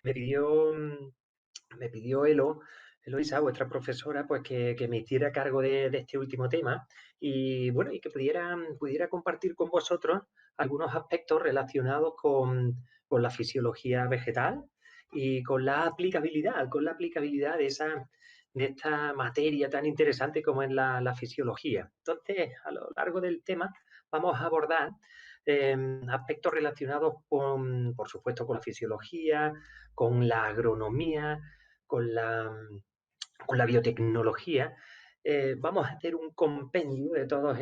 me pidió, me pidió Eloisa, vuestra profesora, pues que me hiciera cargo de este último tema y bueno, y que pudiera compartir con vosotros algunos aspectos relacionados con la fisiología vegetal y con la aplicabilidad de esta materia tan interesante como es la fisiología. Entonces, a lo largo del tema vamos a abordar eh, aspectos relacionados por supuesto, con la fisiología, con la agronomía, con con la biotecnología. Vamos a hacer un compendio eh, de todos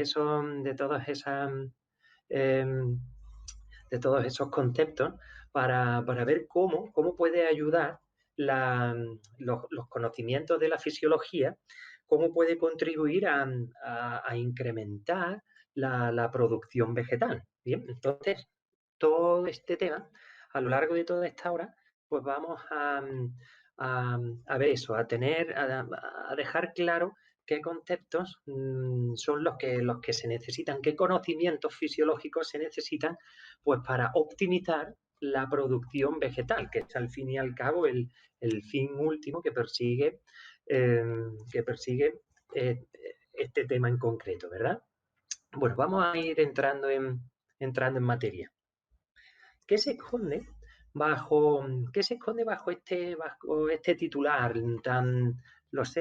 esos conceptos para ver cómo puede ayudar los conocimientos de la fisiología, cómo puede contribuir a incrementar la producción vegetal. Bien, entonces, todo este tema, a lo largo de toda esta hora, pues vamos a ver eso, a dejar claro qué conceptos son los que se necesitan, qué conocimientos fisiológicos se necesitan pues para optimizar la producción vegetal, que es al fin y al cabo el fin último eh, que persigue eh, este tema en concreto, ¿verdad? Bueno, vamos a ir entrando en materia. ¿Qué se esconde qué se esconde bajo este titular tan los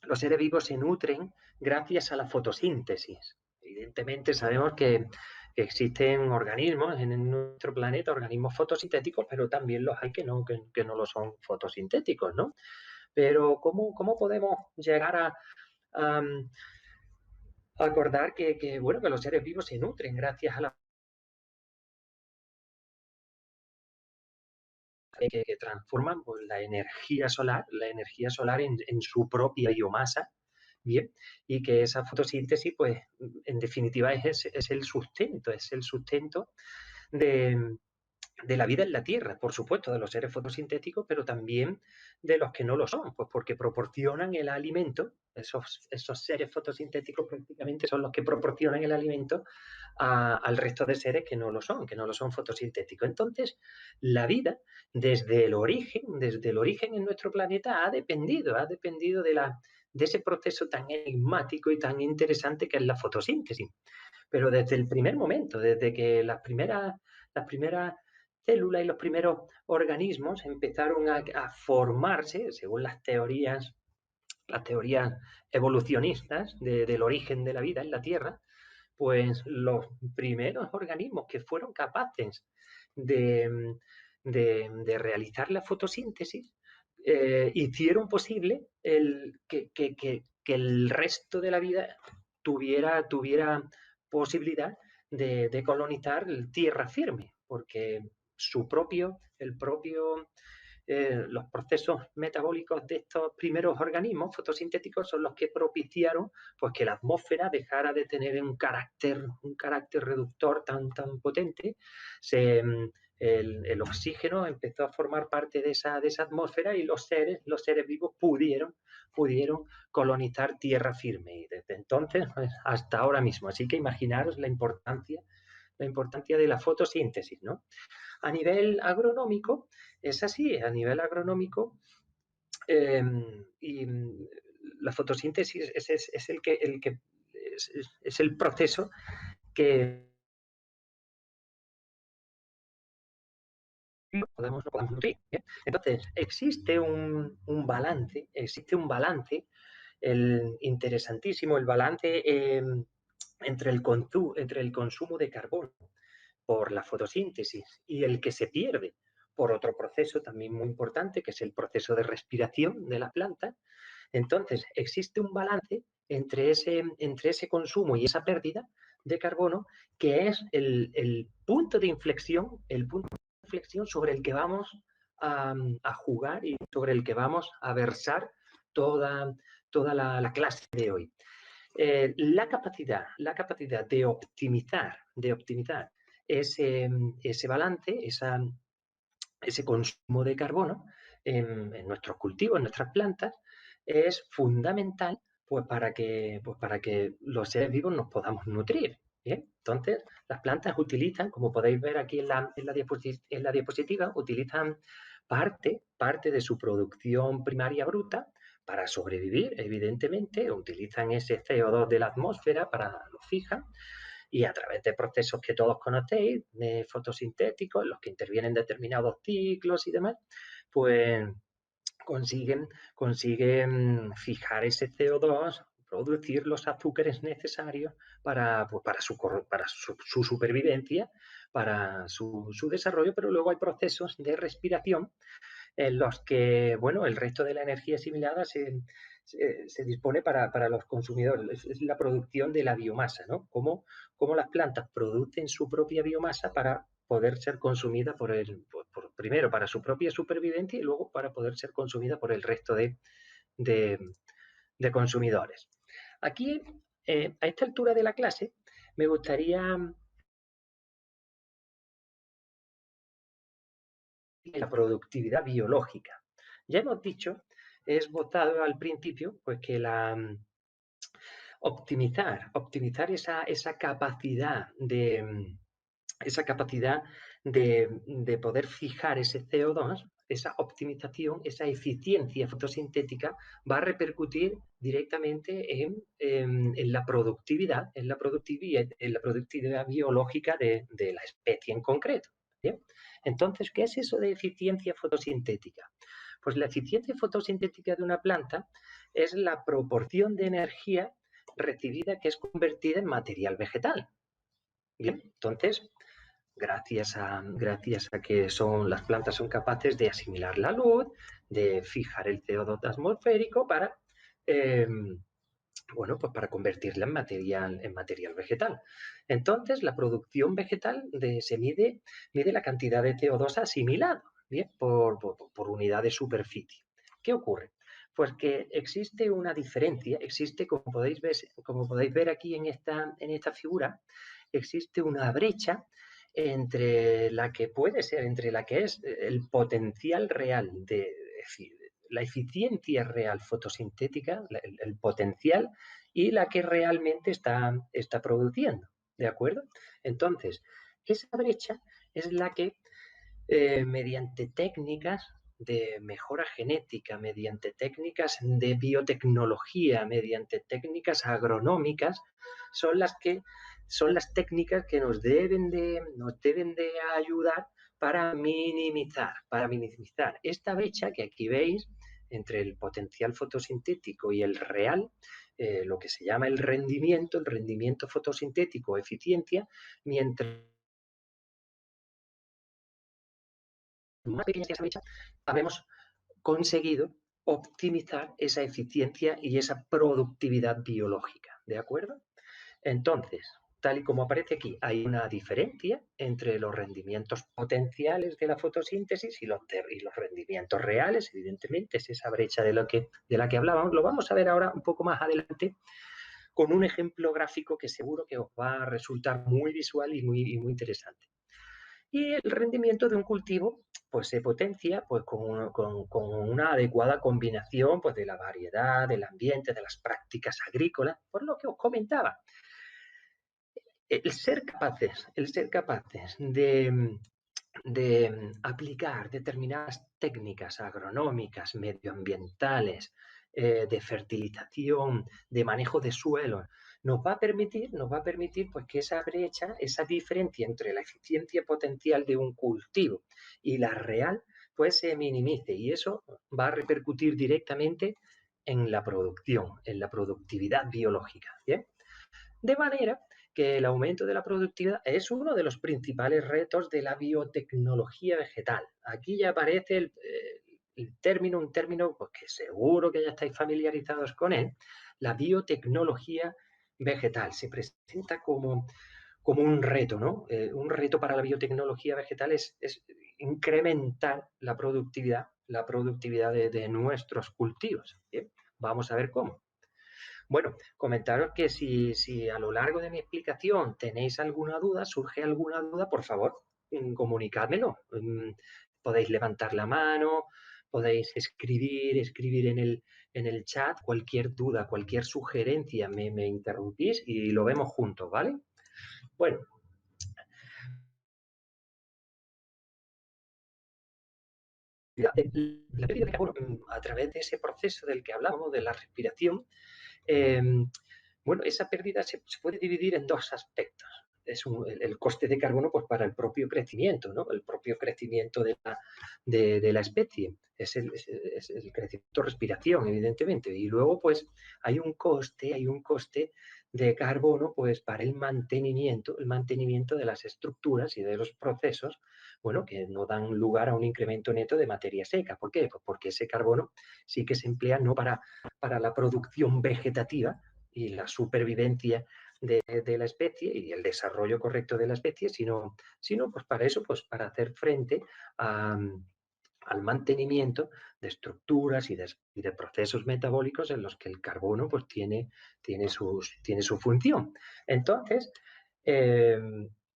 los seres vivos se nutren gracias a la fotosíntesis? Evidentemente sabemos que existen organismos en nuestro planeta, organismos fotosintéticos, pero también los hay que no lo son fotosintéticos, ¿no? Pero ¿cómo podemos llegar a acordar bueno, que los seres vivos se nutren gracias a que transforman pues, la energía solar en su propia biomasa, bien, y que esa fotosíntesis, pues, en definitiva es el sustento de, de la vida en la Tierra, por supuesto, de los seres fotosintéticos, pero también de los que no lo son, pues porque proporcionan el alimento, esos seres fotosintéticos prácticamente son los que proporcionan el alimento al resto de seres que no lo son fotosintéticos. Entonces, la vida, desde el origen en nuestro planeta, ha dependido de ese proceso tan enigmático y tan interesante que es la fotosíntesis. Pero desde el primer momento, desde que las primeras células y los primeros organismos empezaron a formarse, según las teorías evolucionistas del origen de la vida en la Tierra, pues los primeros organismos que fueron capaces de, de realizar la fotosíntesis hicieron posible que el resto de la vida tuviera posibilidad de colonizar tierra firme, porque los procesos metabólicos de estos primeros organismos fotosintéticos son los que propiciaron pues, que la atmósfera dejara de tener un carácter reductor tan potente. Se, el oxígeno empezó a formar parte de esa atmósfera y los seres vivos pudieron colonizar tierra firme. Y desde entonces pues, hasta ahora mismo. Así que imaginaros la importancia de la fotosíntesis, ¿no? A nivel agronómico, es así, a nivel agronómico, eh, y la fotosíntesis es el proceso que no podemos nutrir. ¿Eh? Entonces, existe un balance interesantísimo, el balance entre el consumo de carbono por la fotosíntesis y el que se pierde por otro proceso también muy importante, que es el proceso de respiración de la planta. Entonces, existe un balance entre ese consumo y esa pérdida de carbono, que es el punto de inflexión sobre el que vamos a jugar y sobre el que vamos a versar toda la clase de hoy. La capacidad de optimizar ese balance, ese consumo de carbono en nuestros cultivos, en nuestras plantas, es fundamental pues para que los seres vivos nos podamos nutrir. ¿Bien? Entonces, las plantas utilizan, como podéis ver aquí en la diapositiva, utilizan parte de su producción primaria bruta para sobrevivir, evidentemente, utilizan ese CO2 de la atmósfera lo fijan y a través de procesos que todos conocéis, fotosintéticos, en los que intervienen determinados ciclos y demás, pues consiguen fijar ese CO2, producir los azúcares necesarios para su supervivencia, para su desarrollo, pero luego hay procesos de respiración en los que, bueno, el resto de la energía asimilada se dispone para los consumidores. Es la producción de la biomasa, ¿no? Cómo las plantas producen su propia biomasa para poder ser consumida primero para su propia supervivencia y luego para poder ser consumida por el resto de, de consumidores. Aquí, a esta altura de la clase, me gustaría la productividad biológica. Ya hemos dicho, he esbozado al principio, pues que optimizar esa capacidad de poder fijar ese CO2, esa optimización, esa eficiencia fotosintética va a repercutir directamente en la productividad, biológica de la especie en concreto. ¿Bien? Entonces, ¿qué es eso de eficiencia fotosintética? Pues la eficiencia fotosintética de una planta es la proporción de energía recibida que es convertida en material vegetal. Bien, entonces, gracias a que las plantas son capaces de asimilar la luz, de fijar el CO2 atmosférico eh, pues para convertirla en material vegetal. Entonces, la producción vegetal mide la cantidad de CO2 asimilado, ¿bien? Por unidad de superficie. ¿Qué ocurre? Pues que existe una diferencia, como podéis ver aquí en esta figura, existe una brecha entre la que es el potencial real la eficiencia real fotosintética, el potencial, y la que realmente está produciendo, ¿de acuerdo? Entonces, esa brecha es la que mediante técnicas de mejora genética, mediante técnicas de biotecnología, mediante técnicas agronómicas, son las técnicas que nos deben de ayudar para minimizar esta brecha que aquí veis entre el potencial fotosintético y el real, lo que se llama el rendimiento fotosintético, eficiencia, mientras más pequeña sea esa brecha, habemos conseguido optimizar esa eficiencia y esa productividad biológica, ¿de acuerdo? Entonces, tal y como aparece aquí, hay una diferencia entre los rendimientos potenciales de la fotosíntesis y los rendimientos reales, evidentemente, es esa brecha de la que hablábamos. Lo vamos a ver ahora un poco más adelante con un ejemplo gráfico que seguro que os va a resultar muy visual y muy interesante. Y el rendimiento de un cultivo pues se potencia pues, con una adecuada combinación pues, de la variedad, del ambiente, de las prácticas agrícolas, por lo que os comentaba. El ser capaces de aplicar determinadas técnicas agronómicas, medioambientales, de fertilización, de manejo de suelo, nos va a permitir pues, que esa brecha, esa diferencia entre la eficiencia potencial de un cultivo y la real, pues se minimice y eso va a repercutir directamente en la producción, en la productividad biológica. ¿Bien? De manera que el aumento de la productividad es uno de los principales retos de la biotecnología vegetal. Aquí ya aparece un término pues, que seguro que ya estáis familiarizados con él, la biotecnología vegetal. Se presenta como un reto, ¿no? Un reto para la biotecnología vegetal es incrementar la productividad de nuestros cultivos. ¿Bien? Vamos a ver cómo. Bueno, comentaros que si a lo largo de mi explicación tenéis alguna duda, surge alguna duda, por favor, comunicádmelo. Podéis levantar la mano, podéis escribir en el chat cualquier duda, cualquier sugerencia, me interrumpís y lo vemos juntos, ¿vale? Bueno, La pérdida de carbono, a través de ese proceso del que hablábamos, de la respiración, eh, bueno, esa pérdida se puede dividir en dos aspectos. Es el coste de carbono pues, para el propio crecimiento, ¿no? El propio crecimiento de la especie. Es el crecimiento respiración, evidentemente. Y luego, pues, hay un coste de carbono pues, para el mantenimiento de las estructuras y de los procesos, bueno, que no dan lugar a un incremento neto de materia seca. ¿Por qué? Pues porque ese carbono sí que se emplea no para la producción vegetativa y la supervivencia de la especie y el desarrollo correcto de la especie, sino pues para eso, pues para hacer frente a, al mantenimiento de estructuras y de procesos metabólicos en los que el carbono pues tiene su función. Entonces, eh,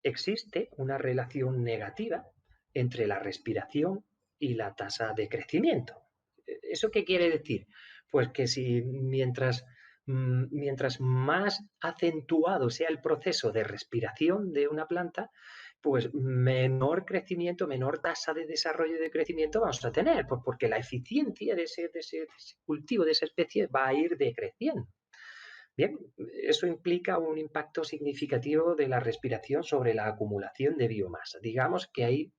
existe una relación negativa entre la respiración y la tasa de crecimiento. ¿Eso qué quiere decir? Pues que si mientras más acentuado sea el proceso de respiración de una planta, pues menor crecimiento, menor tasa de desarrollo y de crecimiento vamos a tener, pues porque la eficiencia de ese cultivo, de esa especie, va a ir decreciendo. Bien, eso implica un impacto significativo de la respiración sobre la acumulación de biomasa. Digamos que ahí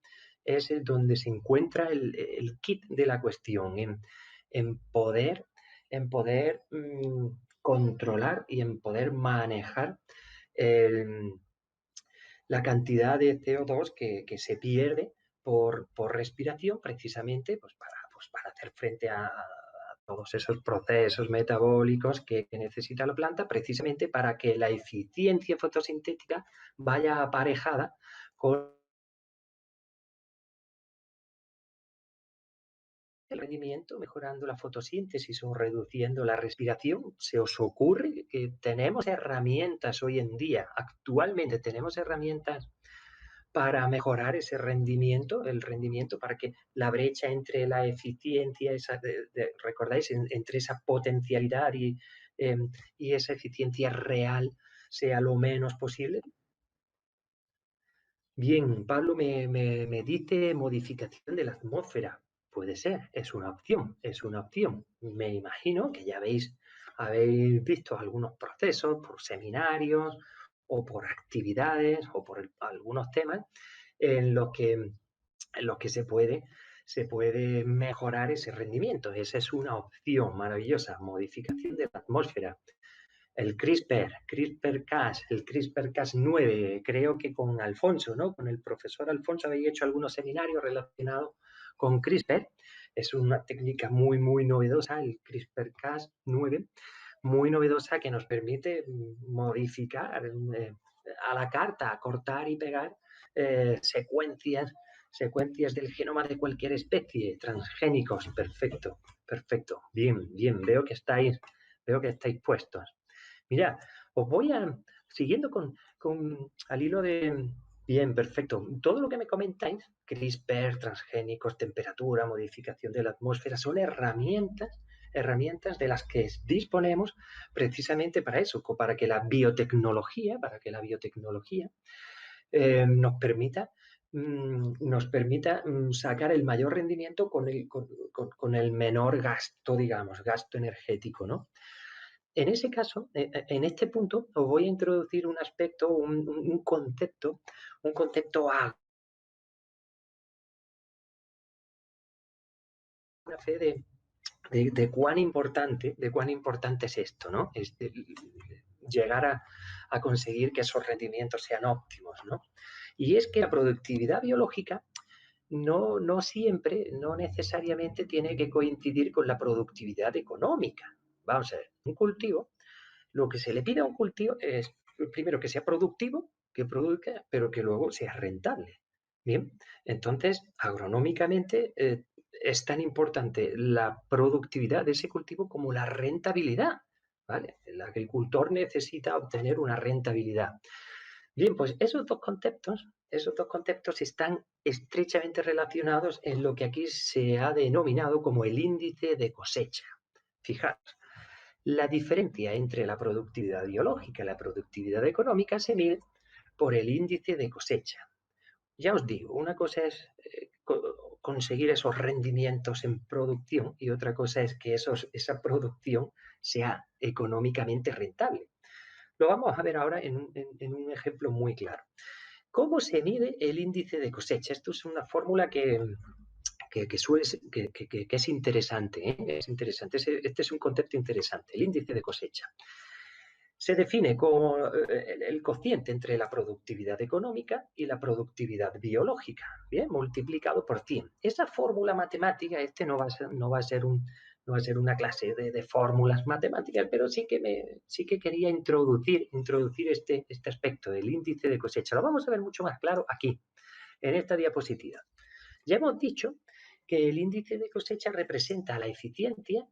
es donde se encuentra el kit de la cuestión, en poder, en poder controlar y en poder manejar el, la cantidad de CO2 que se pierde por respiración, precisamente pues para hacer frente a todos esos procesos metabólicos que necesita la planta, precisamente para que la eficiencia fotosintética vaya aparejada con el rendimiento, mejorando la fotosíntesis o reduciendo la respiración. ¿Se os ocurre que tenemos herramientas hoy en día, actualmente tenemos herramientas para mejorar ese rendimiento, el rendimiento para que la brecha entre la eficiencia, recordáis, entre esa potencialidad y esa eficiencia real sea lo menos posible? Bien, Pablo me dice modificación de la atmósfera. Puede ser, es una opción, es una opción. Me imagino que ya habéis visto algunos procesos por seminarios o por actividades o por algunos temas en los que se puede mejorar ese rendimiento. Esa es una opción maravillosa, modificación de la atmósfera. El CRISPR-Cas, el CRISPR-Cas9, creo que con Alfonso, ¿no? Con el profesor Alfonso habéis hecho algunos seminarios relacionados con CRISPR. Es una técnica muy, muy novedosa, el CRISPR-Cas9, muy novedosa que nos permite modificar a la carta, cortar y pegar secuencias del genoma de cualquier especie, transgénicos. Perfecto, perfecto. Bien, bien, veo que estáis puestos. Mira, os voy a, siguiendo al hilo de, bien, perfecto, todo lo que me comentáis, CRISPR, transgénicos, temperatura, modificación de la atmósfera, son herramientas de las que disponemos precisamente para eso, para que la biotecnología nos permita sacar el mayor rendimiento con el menor gasto, digamos, gasto energético, ¿no? En ese caso, en este punto, os voy a introducir un aspecto, un concepto a una fe de cuán importante es esto, ¿no? Llegar a conseguir que esos rendimientos sean óptimos, ¿no? Y es que la productividad biológica no siempre, no necesariamente tiene que coincidir con la productividad económica. Vamos a ver, un cultivo, lo que se le pide a un cultivo es, primero, que sea productivo, que produzca, pero que luego sea rentable. Bien, entonces, agronómicamente es tan importante la productividad de ese cultivo como la rentabilidad. ¿Vale? El agricultor necesita obtener una rentabilidad. Bien, pues esos dos conceptos están estrechamente relacionados en lo que aquí se ha denominado como el índice de cosecha. Fijaros, la diferencia entre la productividad biológica y la productividad económica se mide por el índice de cosecha. Ya os digo, una cosa es conseguir esos rendimientos en producción y otra cosa es que esa producción sea económicamente rentable. Lo vamos a ver ahora en un ejemplo muy claro. ¿Cómo se mide el índice de cosecha? Esto es una fórmula que es interesante, ¿eh? Es interesante. Este es un concepto interesante, el índice de cosecha. Se define como el cociente entre la productividad económica y la productividad biológica, ¿bien? Multiplicado por 100. Esa fórmula matemática, no va a ser una clase de fórmulas matemáticas, pero sí que quería introducir este aspecto del índice de cosecha. Lo vamos a ver mucho más claro aquí, en esta diapositiva. Ya hemos dicho que el índice de cosecha representa la eficiencia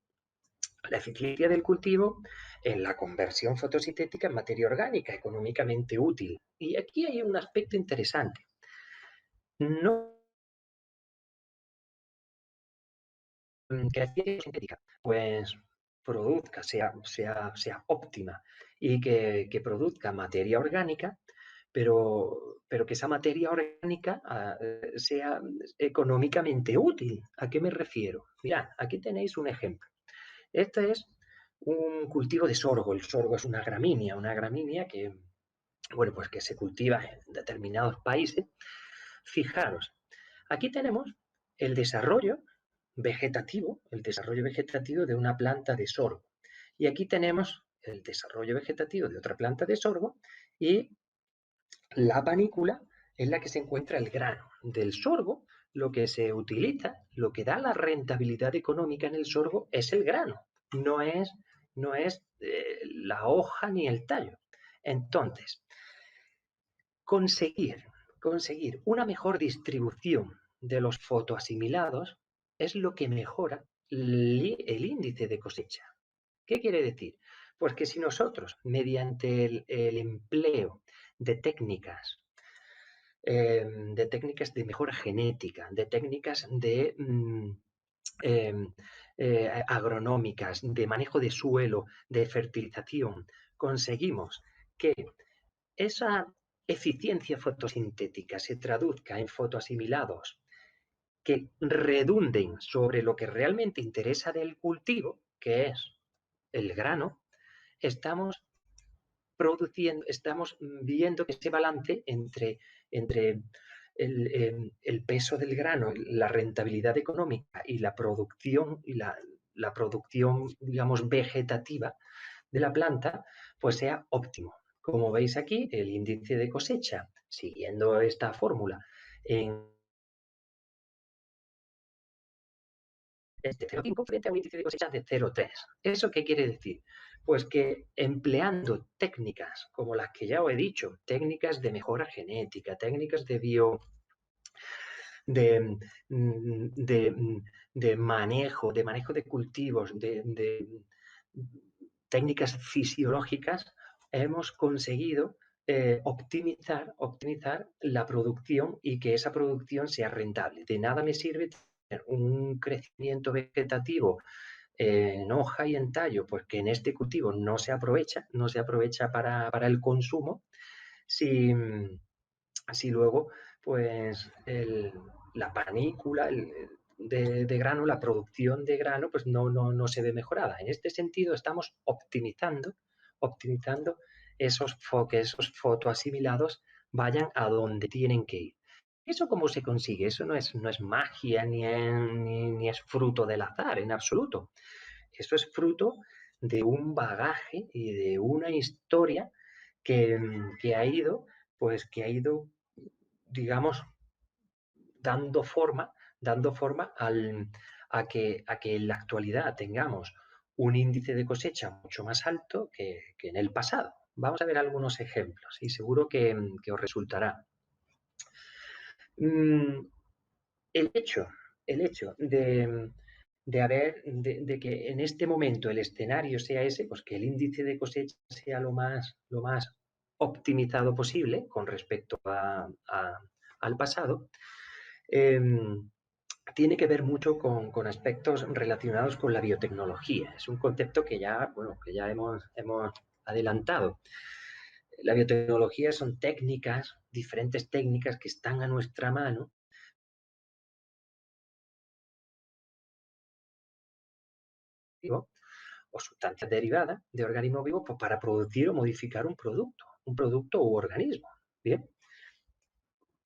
del cultivo en la conversión fotosintética en materia orgánica económicamente útil. Y aquí hay un aspecto interesante. No que la eficiencia sintética pues produzca, sea óptima y que produzca materia orgánica, pero que esa materia orgánica sea económicamente útil. ¿A qué me refiero? Mirad, aquí tenéis un ejemplo. Este es un cultivo de sorgo. El sorgo es una gramínea que, bueno, pues que se cultiva en determinados países. Fijaros, aquí tenemos el desarrollo vegetativo de una planta de sorgo. Y aquí tenemos el desarrollo vegetativo de otra planta de sorgo y la panícula en la que se encuentra el grano. Del sorgo, lo que se utiliza, lo que da la rentabilidad económica en el sorgo es el grano, no es la hoja ni el tallo. Entonces, conseguir una mejor distribución de los fotoasimilados es lo que mejora el índice de cosecha. ¿Qué quiere decir? Pues que si nosotros, mediante el empleo de técnicas de mejora genética, de técnicas eh, agronómicas, de manejo de suelo, de fertilización, conseguimos que esa eficiencia fotosintética se traduzca en fotoasimilados que redunden sobre lo que realmente interesa del cultivo, que es el grano, estamos estamos viendo que ese balance entre el peso del grano, la rentabilidad económica y la producción, digamos, vegetativa de la planta, pues sea óptimo. Como veis aquí, el índice de cosecha, siguiendo esta fórmula, en es de 0,5 frente a un índice de cosecha de 0,3. ¿Eso qué quiere decir? Pues que empleando técnicas como las que ya os he dicho, técnicas de mejora genética, técnicas de, de, de manejo de cultivos, de técnicas fisiológicas, hemos conseguido optimizar la producción y que esa producción sea rentable. De nada me sirve tener un crecimiento vegetativo en hoja y en tallo, pues que en este cultivo no se aprovecha para el consumo, si, si luego pues la panícula de grano, la producción de grano, pues no se ve mejorada. En este sentido estamos optimizando que esos fotoasimilados vayan a donde tienen que ir. ¿Eso cómo se consigue? Eso no es magia ni es fruto del azar en absoluto. Eso es fruto de un bagaje y de una historia que ha ido, digamos, dando forma a que en la actualidad tengamos un índice de cosecha mucho más alto que en el pasado. Vamos a ver algunos ejemplos y seguro que os resultará. Mm, el hecho, el hecho de que en este momento el escenario sea ese, pues que el índice de cosecha sea lo más optimizado posible con respecto al pasado, eh, tiene que ver mucho con aspectos relacionados con la biotecnología. Es un concepto que ya hemos adelantado. La biotecnología son diferentes técnicas que están a nuestra mano vivos o sustancias derivadas de organismos vivos pues, para producir o modificar un producto u organismo. Bien.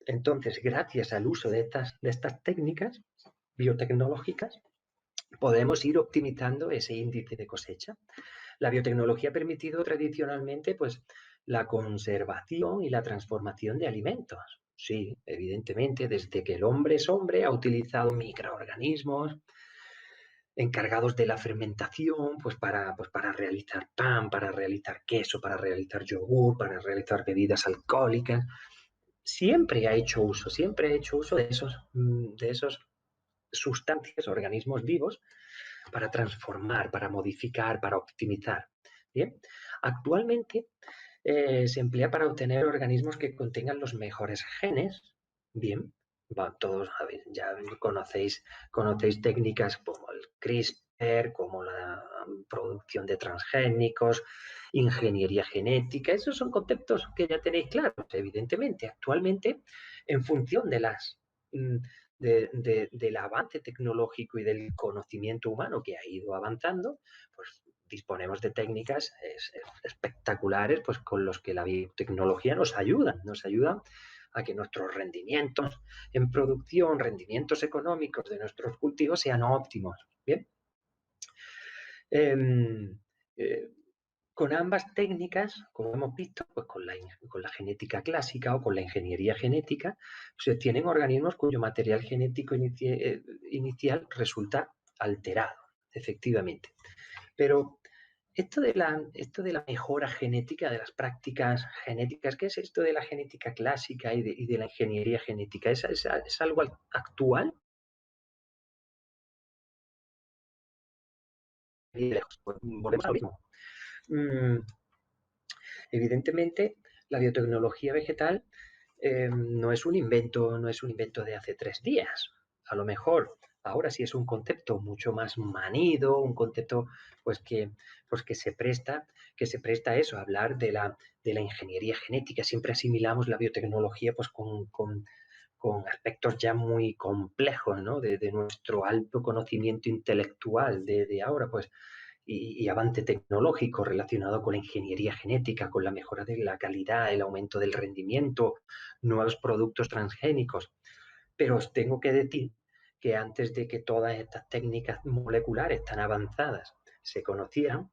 Entonces, gracias al uso de estas técnicas biotecnológicas, podemos ir optimizando ese índice de cosecha. La biotecnología ha permitido tradicionalmente pues, la conservación y la transformación de alimentos. Sí, evidentemente, desde que el hombre es hombre, ha utilizado microorganismos encargados de la fermentación, pues para realizar pan, para realizar queso, para realizar yogur, para realizar bebidas alcohólicas. Siempre ha hecho uso de esos sustancias, organismos vivos, para transformar, para modificar, para optimizar. Bien, actualmente se emplea para obtener organismos que contengan los mejores genes. Bien, todos ya conocéis técnicas como el CRISPR, como la producción de transgénicos, ingeniería genética. Esos son conceptos que ya tenéis claros, evidentemente. Actualmente, en función de mm, del avance tecnológico y del conocimiento humano que ha ido avanzando, pues disponemos de técnicas espectaculares pues, con los que la biotecnología nos ayuda a que nuestros rendimientos en producción, rendimientos económicos de nuestros cultivos sean óptimos. Bien. Eh, con ambas técnicas, como hemos visto, pues con la genética clásica o con la ingeniería genética, se obtienen organismos cuyo material genético inicial resulta alterado, efectivamente. Pero esto de la mejora genética, de las prácticas genéticas, ¿qué es esto de la genética clásica y de la ingeniería genética? ¿Es algo actual? Pues volvemos a lo mismo. Mm, Evidentemente, la biotecnología vegetal no es un invento de hace 3 días. A lo mejor ahora sí es un concepto mucho más manido, un concepto pues que se presta a eso, a hablar de la ingeniería genética. Siempre asimilamos la biotecnología pues con aspectos ya muy complejos, ¿no? De nuestro alto conocimiento intelectual de ahora, pues y avance tecnológico relacionado con la ingeniería genética, con la mejora de la calidad, el aumento del rendimiento, nuevos productos transgénicos. Pero os tengo que decir que antes de que todas estas técnicas moleculares tan avanzadas se conocieran,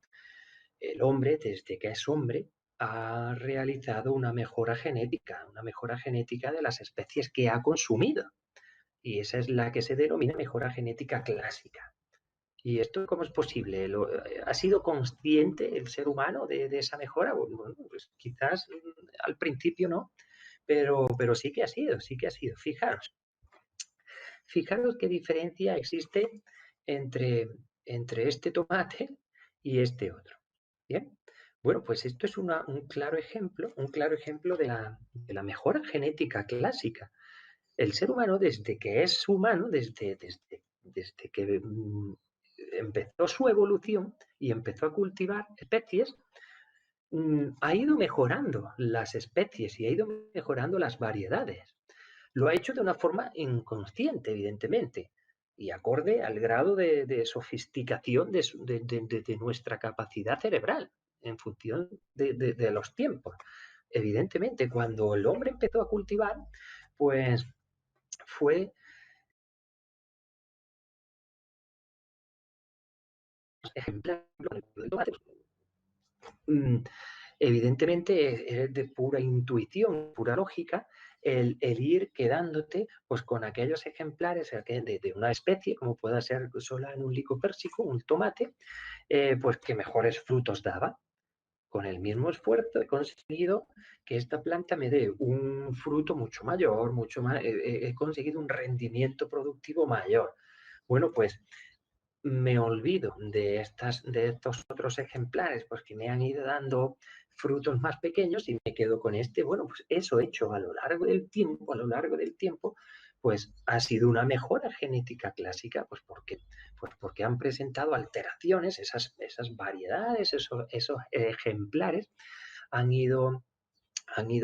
el hombre, desde que es hombre, ha realizado una mejora genética de las especies que ha consumido. Y esa es la que se denomina mejora genética clásica. ¿Y esto cómo es posible? ¿Ha sido consciente el ser humano de esa mejora? Bueno, pues quizás al principio no, pero sí que ha sido, sí que ha sido. Fijaros qué diferencia existe entre este tomate y este otro. Bien, bueno, pues esto es un claro ejemplo de la mejora genética clásica. El ser humano, desde que es humano, desde que empezó su evolución y empezó a cultivar especies, ha ido mejorando las especies y ha ido mejorando las variedades. Lo ha hecho de una forma inconsciente, evidentemente, y acorde al grado de sofisticación de nuestra capacidad cerebral en función de los tiempos. Evidentemente, cuando el hombre empezó a cultivar, pues fue ejemplar. Mm, Evidentemente es de pura intuición, pura lógica, el ir quedándote pues, con aquellos ejemplares de una especie, como pueda ser sola en un licopérsico, un tomate, pues que mejores frutos daba. Con el mismo esfuerzo he conseguido que esta planta me dé un fruto mucho mayor, mucho más, he conseguido un rendimiento productivo mayor. Bueno, pues me olvido de estos otros ejemplares, pues que me han ido dando frutos más pequeños y me quedo con este. Bueno, pues eso hecho a lo largo del tiempo, pues ha sido una mejora genética clásica, pues porque han presentado alteraciones, esas variedades, esos ejemplares han ido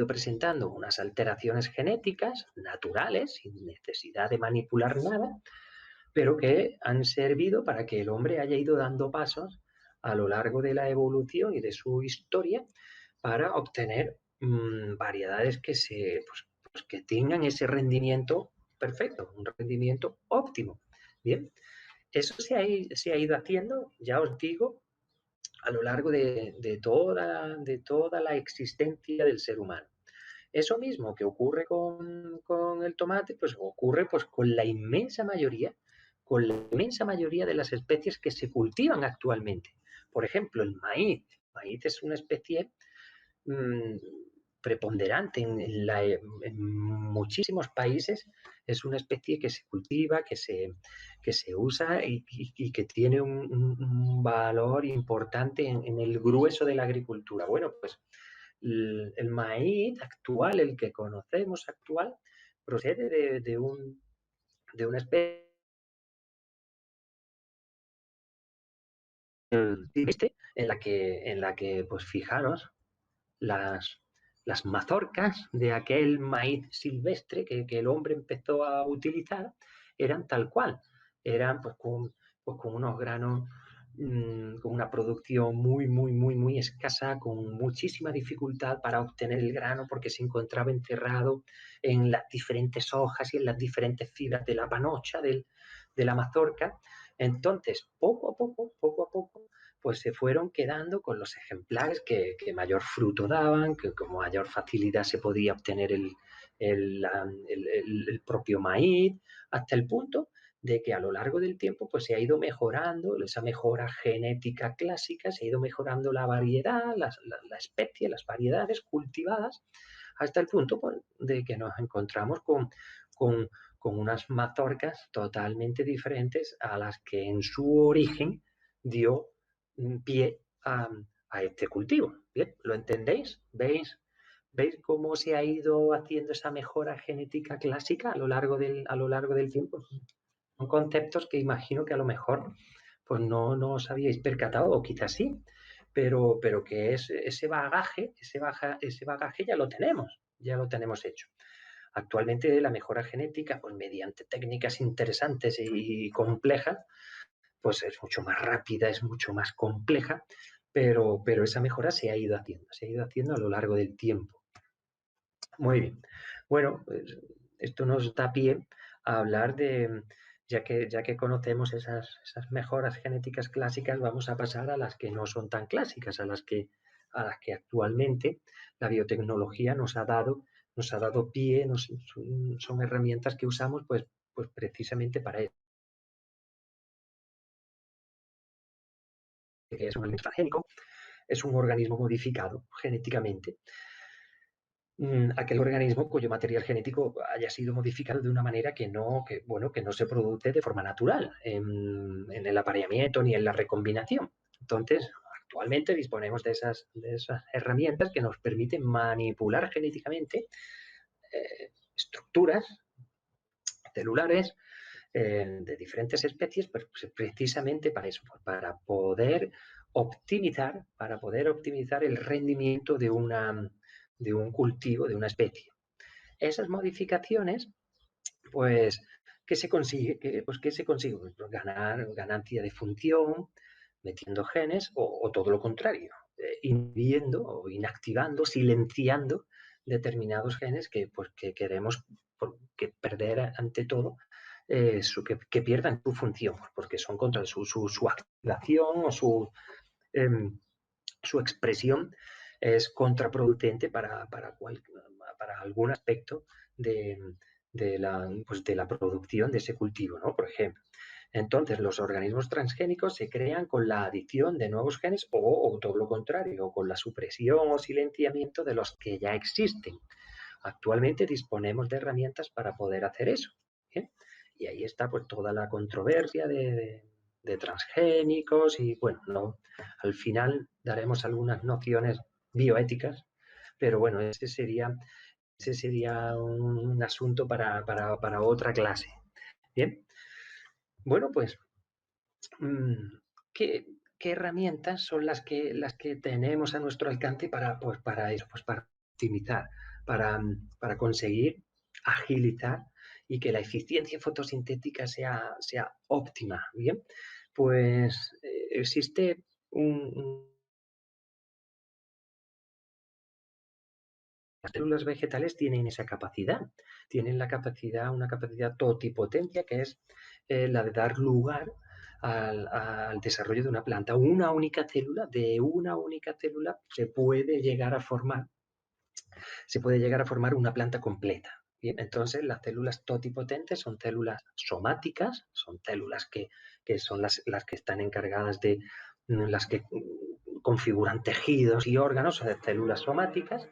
presentando unas alteraciones genéticas naturales, sin necesidad de manipular nada, pero que han servido para que el hombre haya ido dando pasos a lo largo de la evolución y de su historia para obtener variedades pues que tengan ese rendimiento perfecto, un rendimiento óptimo. Bien, eso se ha ido haciendo, ya os digo, a lo largo de toda la existencia del ser humano. Eso mismo que ocurre con el tomate, pues ocurre pues con la inmensa mayoría de las especies que se cultivan actualmente. Por ejemplo, el maíz. El maíz es una especie mmm, preponderante en muchísimos países. Es una especie que se cultiva, que se usa y que tiene un valor importante en el grueso de la agricultura. Bueno, pues el maíz actual, el que conocemos actual, procede de una especie silvestre en la que, pues fijaros, las, las mazorcas de aquel maíz silvestre que el hombre empezó a utilizar eran tal cual, eran pues con unos granos, con una producción muy escasa, con muchísima dificultad para obtener el grano porque se encontraba enterrado en las diferentes hojas y en las diferentes fibras de la panocha de la mazorca. Entonces, poco a poco, pues se fueron quedando con los ejemplares que mayor fruto daban, que con mayor facilidad se podía obtener el propio maíz, hasta el punto de que a lo largo del tiempo pues se ha ido mejorando, esa mejora genética clásica, se ha ido mejorando la variedad, la especie, las variedades cultivadas, hasta el punto pues, de que nos encontramos con, con unas mazorcas totalmente diferentes a las que en su origen dio pie a este cultivo. ¿Bien? ¿Lo entendéis? ¿Veis cómo se ha ido haciendo esa mejora genética clásica a lo largo del tiempo? Son conceptos que imagino que a lo mejor pues no os habíais percatado, o quizás sí, pero que ese bagaje ya lo tenemos hecho. Actualmente la mejora genética, pues mediante técnicas interesantes y complejas, pues es mucho más rápida, es mucho más compleja, pero esa mejora se ha ido haciendo a lo largo del tiempo. Muy bien. Bueno, pues esto nos da pie a hablar de, ya que conocemos esas mejoras genéticas clásicas, vamos a pasar a las que no son tan clásicas, a las que actualmente la biotecnología nos ha dado pie, son herramientas que usamos pues precisamente para eso, que es un organismo transgénico, es un organismo modificado genéticamente, aquel organismo cuyo material genético haya sido modificado de una manera bueno, que no se produce de forma natural en el apareamiento ni en la recombinación. Entonces, actualmente disponemos de esas herramientas que nos permiten manipular genéticamente estructuras celulares de diferentes especies, pues precisamente para eso, pues para poder optimizar el rendimiento de un cultivo, de una especie. Esas modificaciones, pues, ¿qué se consigue? ¿Qué se consigue? Pues ganar ganancia de función, metiendo genes, o todo lo contrario, inhibiendo o inactivando, silenciando determinados genes que queremos que perder ante todo, que pierdan su función, porque son contra su activación o eh, su expresión es contraproducente para algún aspecto de, pues de la producción de ese cultivo, ¿no? Por ejemplo. Entonces, los organismos transgénicos se crean con la adición de nuevos genes o todo lo contrario, o con la supresión o silenciamiento de los que ya existen. Actualmente disponemos de herramientas para poder hacer eso. ¿Bien? Y ahí está pues toda la controversia de transgénicos y bueno, no, al final daremos algunas nociones bioéticas, pero bueno, ese sería un asunto para otra clase. Bien, bueno, pues, ¿qué, qué herramientas son las que tenemos a nuestro alcance para eso, pues para optimizar, para conseguir agilizar y que la eficiencia fotosintética sea óptima, ¿bien? Pues existe las células vegetales tienen esa capacidad, tienen la capacidad, una capacidad totipotencia que es la de dar lugar al desarrollo de una planta. Una única célula, de una única célula se puede llegar a formar una planta completa. Bien, entonces las células totipotentes son células somáticas, son células que son las que están encargadas de las que configuran tejidos y órganos, células somáticas,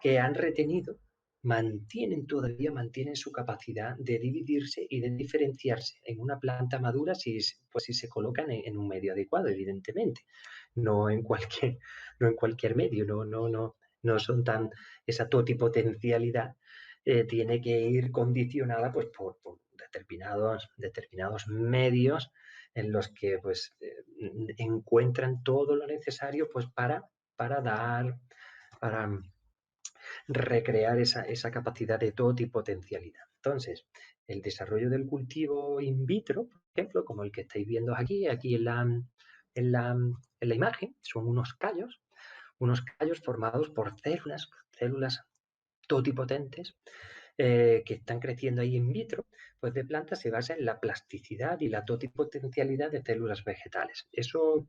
que han retenido, mantienen su capacidad de dividirse y de diferenciarse en una planta madura si se colocan en un medio adecuado, evidentemente. No en cualquier, no en cualquier medio, no son tan, esa totipotencialidad tiene que ir condicionada pues, por determinados medios en los que pues, encuentran todo lo necesario pues, para recrear esa capacidad de totipotencialidad. Entonces, el desarrollo del cultivo in vitro, por ejemplo, como el que estáis viendo aquí en la imagen, son unos callos formados por células totipotentes que están creciendo ahí in vitro, pues de plantas se basa en la plasticidad y la totipotencialidad de células vegetales. Eso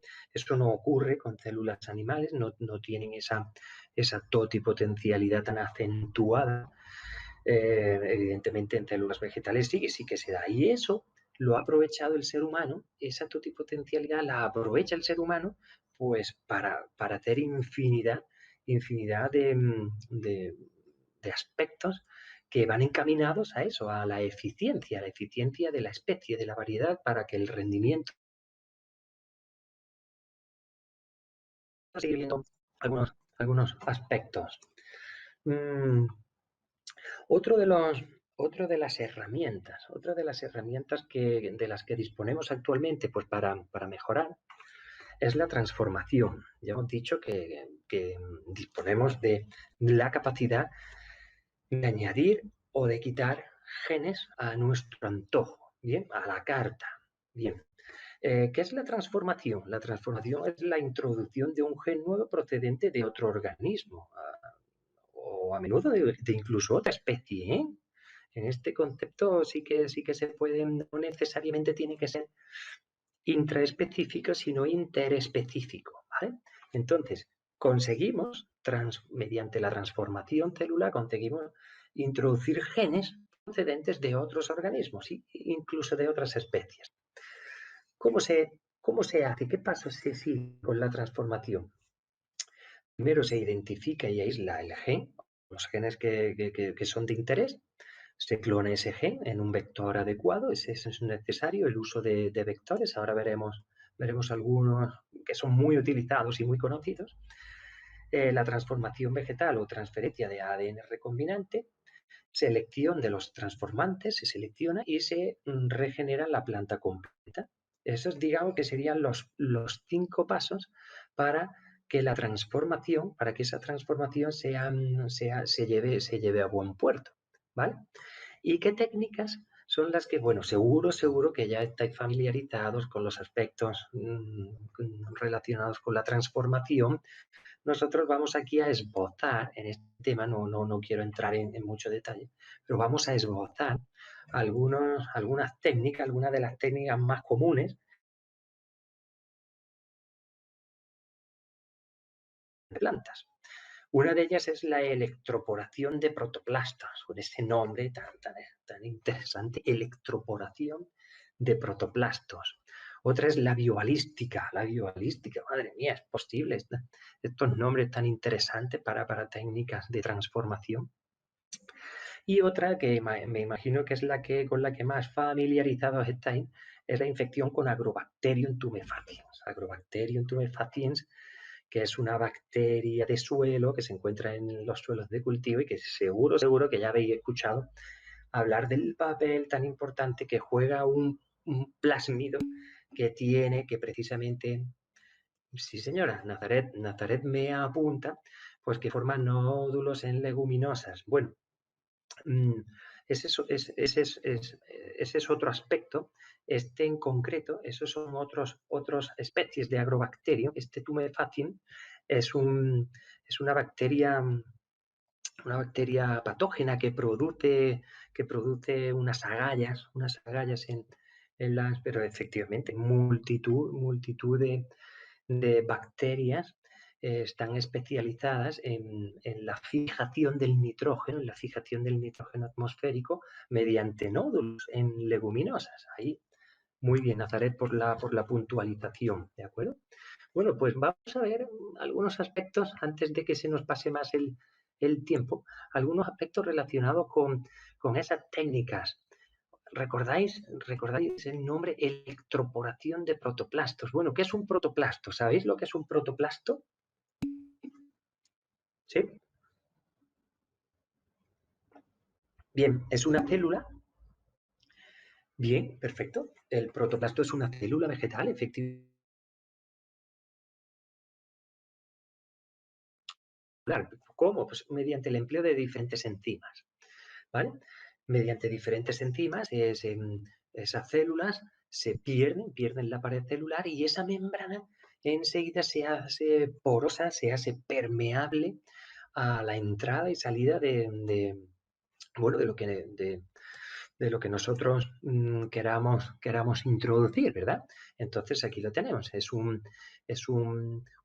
no ocurre con células animales, no tienen esa totipotencialidad tan acentuada. Evidentemente en células vegetales sí que se da. Y eso lo ha aprovechado el ser humano, esa totipotencialidad la aprovecha el ser humano pues para hacer infinidad de aspectos que van encaminados a eso, a la eficiencia de la especie, de la variedad, para que el rendimiento siga viendo algunos aspectos. Mm, otro de los, otra de las herramientas de las que disponemos actualmente pues para mejorar es la transformación. Ya hemos dicho que disponemos de la capacidad de añadir o de quitar genes a nuestro antojo, ¿bien? A la carta, bien. ¿Qué es la transformación? La transformación es la introducción de un gen nuevo procedente de otro organismo, o a menudo de incluso otra especie, ¿eh? En este concepto sí que se puede, no necesariamente tiene que ser intraespecífico, sino interespecífico, ¿vale? Entonces, mediante la transformación celular, conseguimos introducir genes procedentes de otros organismos, incluso de otras especies. ¿Cómo se hace? ¿Qué pasos se siguen con la transformación? Primero se identifica y aísla el gen, los genes que son de interés, se clona ese gen en un vector adecuado, ese es necesario, el uso de vectores, ahora veremos algunos que son muy utilizados y muy conocidos. La transformación vegetal o transferencia de ADN recombinante, selección de los transformantes, se selecciona y se regenera la planta completa. Esos, digamos, que serían los 5 pasos para que para que esa transformación se lleve a buen puerto, ¿vale? ¿Y qué técnicas son las que, bueno, seguro que ya estáis familiarizados con los aspectos relacionados con la transformación? Nosotros vamos aquí a esbozar, en este tema no quiero entrar en mucho detalle, pero vamos a esbozar algunas técnicas, algunas de las técnicas más comunes de plantas. Una de ellas es la electroporación de protoplastas, con ese nombre tan interesante, electroporación de protoplastos. Otra es la biobalística, madre mía, es posible estos nombres tan interesantes para técnicas de transformación. Y otra que me imagino que es con la que más familiarizados estáis, es la infección con Agrobacterium tumefaciens. Agrobacterium tumefaciens, que es una bacteria de suelo que se encuentra en los suelos de cultivo y que seguro que ya habéis escuchado hablar del papel tan importante que juega un plásmido que precisamente, sí señora, Nazaret me apunta, pues que forma nódulos en leguminosas. Bueno, Ese es otro aspecto. Este en concreto, esos son otras especies de agrobacterium. Este Tumefaciens es, es una bacteria patógena que produce unas agallas pero efectivamente, multitud de bacterias están especializadas en la fijación del nitrógeno, en la fijación del nitrógeno atmosférico mediante nódulos en leguminosas. Ahí, muy bien, Nazaret, por la puntualización, ¿de acuerdo? Bueno, pues vamos a ver algunos aspectos antes de que se nos pase más el tiempo, algunos aspectos relacionados con esas técnicas. ¿Recordáis el nombre electroporación de protoplastos? Bueno, ¿qué es un protoplasto? ¿Sabéis lo que es un protoplasto? ¿Sí? Bien, es una célula. Bien, perfecto. El protoplasto es una célula vegetal, efectivamente. ¿Cómo? Pues mediante el empleo de diferentes enzimas, ¿vale? Mediante diferentes enzimas, esas células pierden la pared celular y esa membrana enseguida se hace porosa, se hace permeable a la entrada y salida bueno, de lo que nosotros queramos introducir, ¿verdad? Entonces aquí lo tenemos,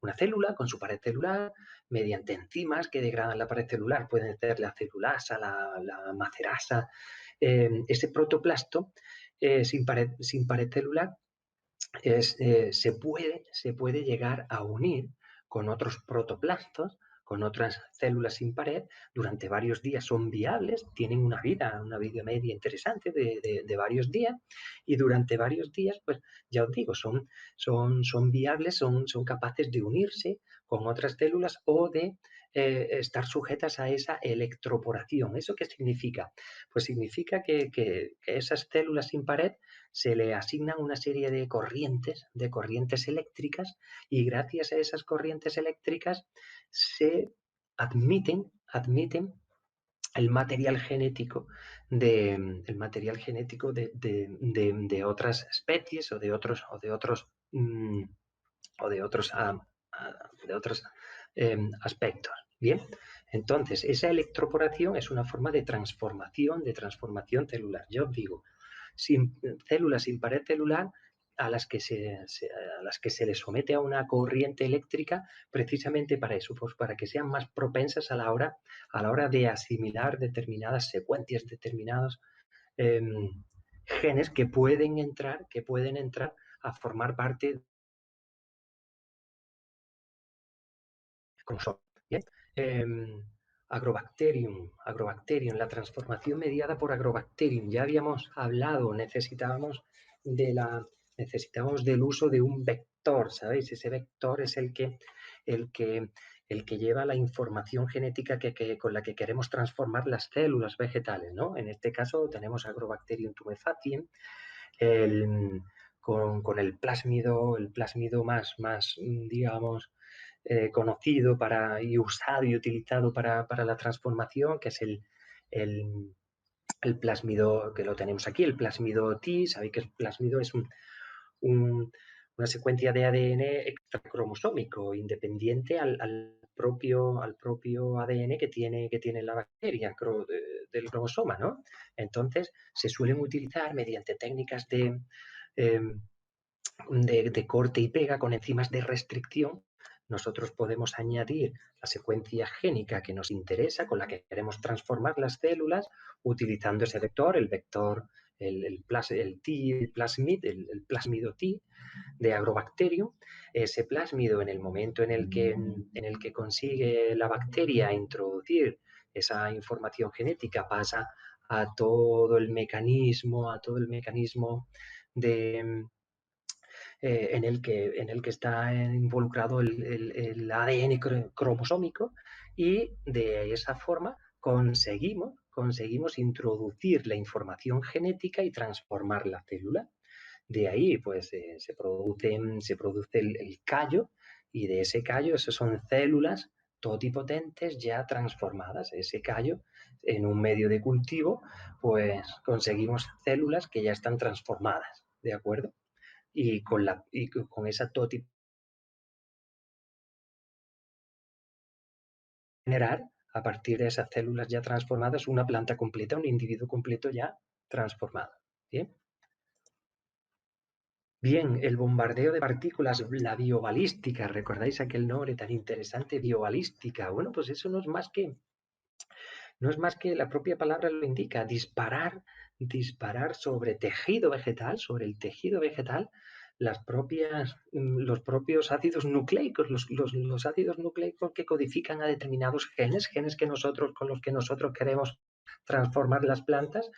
una célula con su pared celular, mediante enzimas que degradan la pared celular, pueden ser la celulasa, la macerasa, ese protoplasto sin pared celular se puede llegar a unir con otros protoplastos, con otras células sin pared, durante varios días son viables, tienen una vida media interesante de varios días, y durante varios días, pues ya os digo, son viables, son capaces de unirse con otras células o de estar sujetas a esa electroporación. ¿Eso qué significa? Pues significa que esas células sin pared se le asignan una serie de corrientes eléctricas, y gracias a esas corrientes eléctricas se admiten el material genético de otras especies mm, o de otros, de otros aspectos. Bien, entonces esa electroporación es una forma de transformación celular. Yo os digo, células sin pared celular a las que se les somete a una corriente eléctrica precisamente para eso, pues para que sean más propensas a la hora de asimilar determinadas secuencias, determinados eh, genes que pueden entrar a formar parte como son. ¿Bien? Eh, agrobacterium, la transformación mediada por agrobacterium. Ya habíamos hablado, necesitábamos del uso de un vector, ¿sabéis? Ese vector es el que, el que lleva la información genética con la que queremos transformar las células vegetales, ¿no? En este caso tenemos Agrobacterium tumefaciens, con el plásmido más digamos, conocido y usado y utilizado para la transformación, que es el, el plásmido que lo tenemos aquí, el plásmido T. Sabéis que el plásmido es un, una secuencia de ADN extracromosómico, independiente al propio ADN que tiene la bacteria del cromosoma, ¿no? Entonces, se suelen utilizar mediante técnicas eh, de corte y pega con enzimas de restricción. Nosotros podemos añadir la secuencia génica que nos interesa, con la que queremos transformar las células, utilizando ese vector, el plásmido T de Agrobacterium. Ese plásmido, en el momento en el que consigue la bacteria introducir esa información genética, pasa a todo el mecanismo de, en el que está involucrado el ADN cromosómico, y de esa forma conseguimos introducir la información genética y transformar la célula. De ahí pues se produce el callo, y de ese callo, esas son células totipotentes ya transformadas. Ese callo, en un medio de cultivo, pues conseguimos células que ya están transformadas, ¿de acuerdo? Y con esa totipotente generar, a partir de esas células ya transformadas, una planta completa, un individuo completo ya transformado. ¿Bien? Bien, el bombardeo de partículas, la biobalística, ¿recordáis aquel nombre tan interesante, biobalística? Bueno, pues eso no es más que la propia palabra lo indica, disparar sobre tejido vegetal, sobre el tejido vegetal, los propios ácidos nucleicos, los ácidos nucleicos que codifican a determinados genes con los que nosotros queremos transformar las plantas,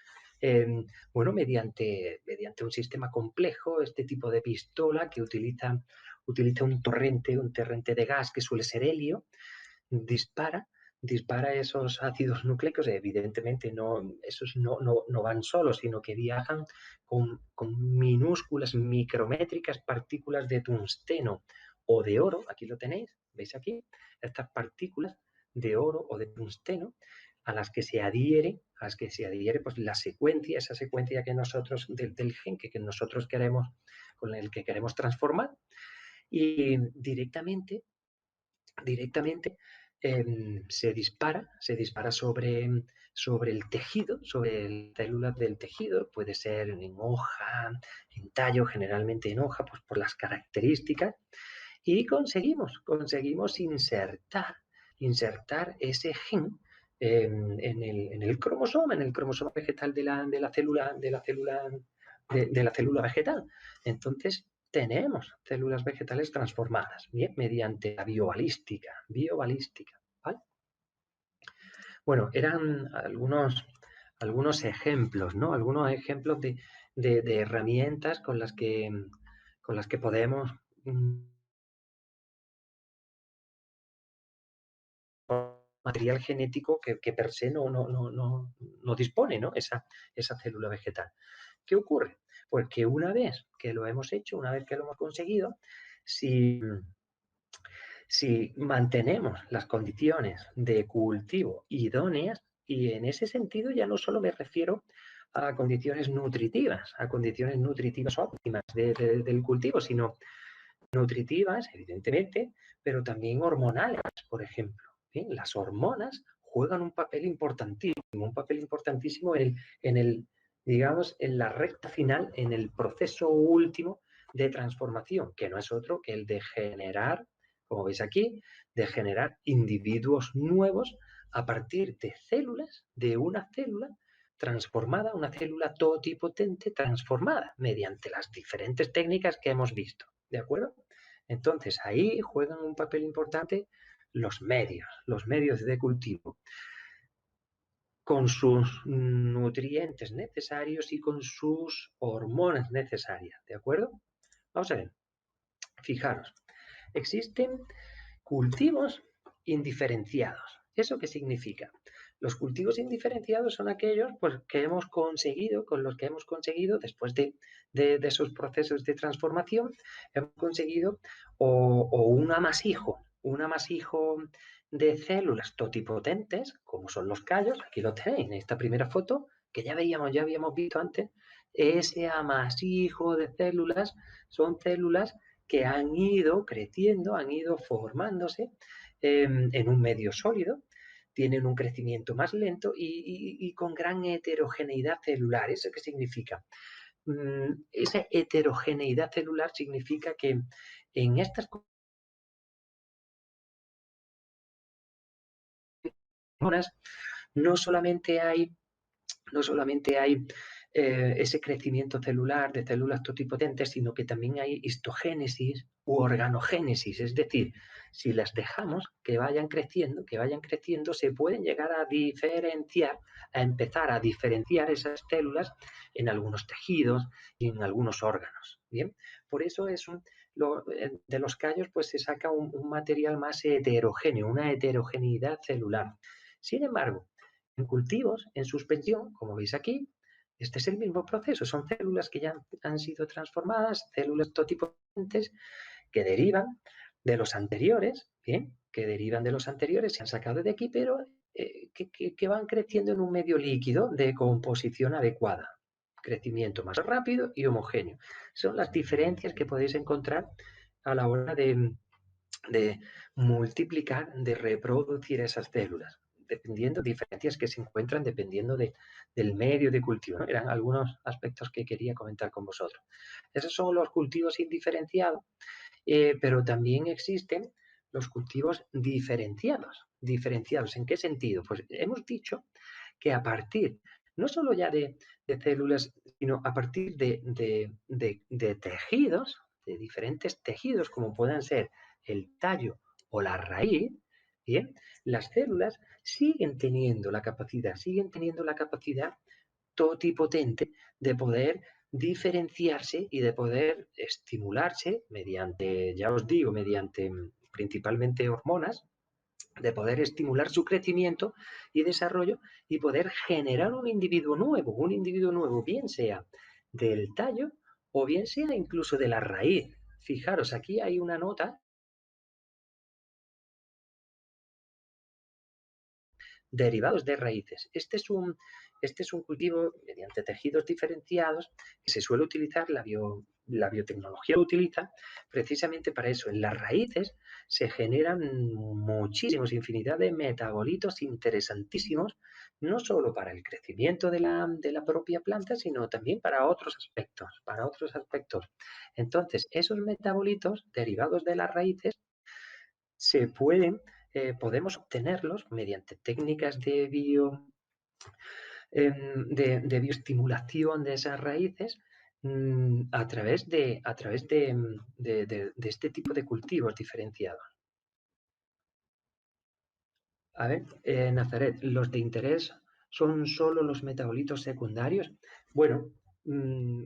bueno, mediante un sistema complejo, este tipo de pistola que utiliza un torrente de gas que suele ser helio, dispara dispara esos ácidos nucleicos. Evidentemente esos no van solos, sino que viajan con minúsculas, micrométricas partículas de tungsteno o de oro. Aquí lo tenéis, ¿veis aquí? Estas partículas de oro o de tungsteno a las que se adhiere pues esa secuencia que nosotros, del gen que nosotros queremos, con el que queremos transformar, y directamente se dispara sobre el tejido, sobre células del tejido, puede ser en hoja, en tallo, generalmente en hoja, pues por las características, y conseguimos insertar ese gen en el cromosoma vegetal de la célula vegetal. Entonces, tenemos células vegetales transformadas, bien, mediante la biobalística, ¿vale? Bueno, eran algunos ejemplos, ¿no? Algunos ejemplos de herramientas con las que podemos material genético que per se no dispone, ¿no? Esa célula vegetal. ¿Qué ocurre? Pues que una vez que lo hemos hecho, una vez que lo hemos conseguido, si mantenemos las condiciones de cultivo idóneas, y en ese sentido ya no solo me refiero a condiciones nutritivas óptimas del cultivo, sino nutritivas, evidentemente, pero también hormonales, por ejemplo. ¿Sí? Las hormonas juegan un papel importantísimo digamos, en la recta final, en el proceso último de transformación, que no es otro que el de generar, como veis aquí, de generar individuos nuevos a partir de una célula transformada, una célula totipotente transformada mediante las diferentes técnicas que hemos visto. ¿De acuerdo? Entonces, ahí juegan un papel importante los medios de cultivo, con sus nutrientes necesarios y con sus hormonas necesarias. ¿De acuerdo? Vamos a ver. Fijaros, existen cultivos indiferenciados. ¿Eso qué significa? Los cultivos indiferenciados son aquellos, pues, con los que hemos conseguido, después de esos procesos de transformación, hemos conseguido o un amasijo de células totipotentes, como son los callos. Aquí lo tenéis en esta primera foto, que ya habíamos visto antes. Ese amasijo de células son células que han ido creciendo, han ido formándose en un medio sólido, tienen un crecimiento más lento y con gran heterogeneidad celular. ¿Eso qué significa? Esa heterogeneidad celular significa que en estas hormonas no solamente hay ese crecimiento celular de células totipotentes, sino que también hay histogénesis u organogénesis. Es decir, si las dejamos que vayan creciendo, se pueden llegar a empezar a diferenciar esas células en algunos tejidos y en algunos órganos. Bien, por eso de los callos pues se saca un material más heterogéneo, una heterogeneidad celular. Sin embargo, en cultivos, en suspensión, como veis aquí, este es el mismo proceso. Son células que ya han sido transformadas, células totipotentes que derivan de los anteriores, ¿bien? que derivan de los anteriores, se han sacado de aquí, pero que van creciendo en un medio líquido de composición adecuada. Crecimiento más rápido y homogéneo. Son las diferencias que podéis encontrar a la hora de multiplicar, de reproducir esas células, dependiendo, diferencias que se encuentran dependiendo del medio de cultivo, ¿no? Eran algunos aspectos que quería comentar con vosotros. Esos son los cultivos indiferenciados, pero también existen los cultivos diferenciados. ¿Diferenciados en qué sentido? Pues hemos dicho que a partir no solo ya de células, sino a partir de tejidos, de diferentes tejidos, como puedan ser el tallo o la raíz, ¿bien? Las células siguen teniendo la capacidad totipotente de poder diferenciarse y de poder estimularse mediante, ya os digo, mediante principalmente hormonas, de poder estimular su crecimiento y desarrollo y poder generar un individuo nuevo, bien sea del tallo o bien sea incluso de la raíz. Fijaros, aquí hay una nota derivados de raíces. Este es un cultivo mediante tejidos diferenciados que se suele utilizar, la biotecnología lo utiliza precisamente para eso. En las raíces se generan muchísimos, infinidad de metabolitos interesantísimos, no solo para el crecimiento de la propia planta, sino también para otros aspectos, para otros aspectos. Entonces, esos metabolitos derivados de las raíces se pueden, podemos obtenerlos mediante técnicas de bioestimulación de esas raíces a través de este tipo de cultivos diferenciados. A ver, Nazaret, ¿los de interés son solo los metabolitos secundarios? Bueno, mm,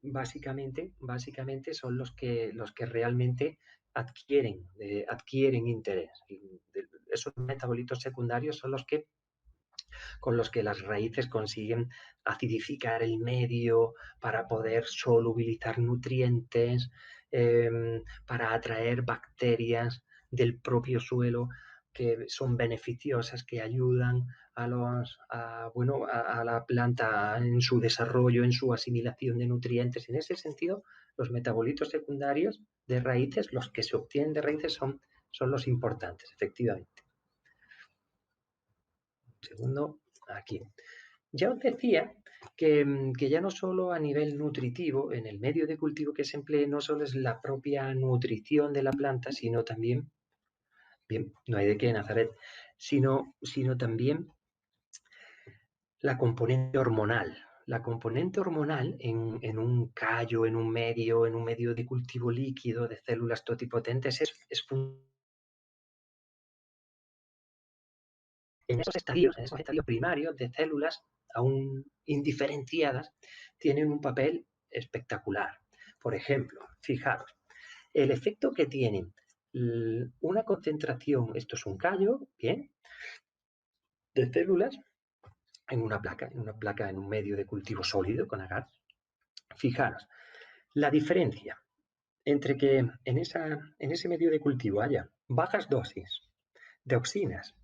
básicamente son los que realmente adquieren interés. Esos metabolitos secundarios son los que con los que las raíces consiguen acidificar el medio para poder solubilizar nutrientes, para atraer bacterias del propio suelo que son beneficiosas, que ayudan a la planta en su desarrollo, en su asimilación de nutrientes. En ese sentido, los metabolitos secundarios de raíces, los que se obtienen de raíces son los importantes, efectivamente. Un segundo, aquí. Ya os decía que ya no solo a nivel nutritivo, en el medio de cultivo que se emplee, no solo es la propia nutrición de la planta, sino también, bien, no hay de qué, Nazaret, sino también la componente hormonal. La componente hormonal en un callo, en un medio de cultivo líquido de células totipotentes es fundamental. En esos estadios primarios de células aún indiferenciadas, tienen un papel espectacular. Por ejemplo, fijaros, el efecto que tienen una concentración, esto es un callo, bien, de células en un medio de cultivo sólido con agar. Fijaros, la diferencia entre que en ese medio de cultivo haya bajas dosis de auxinas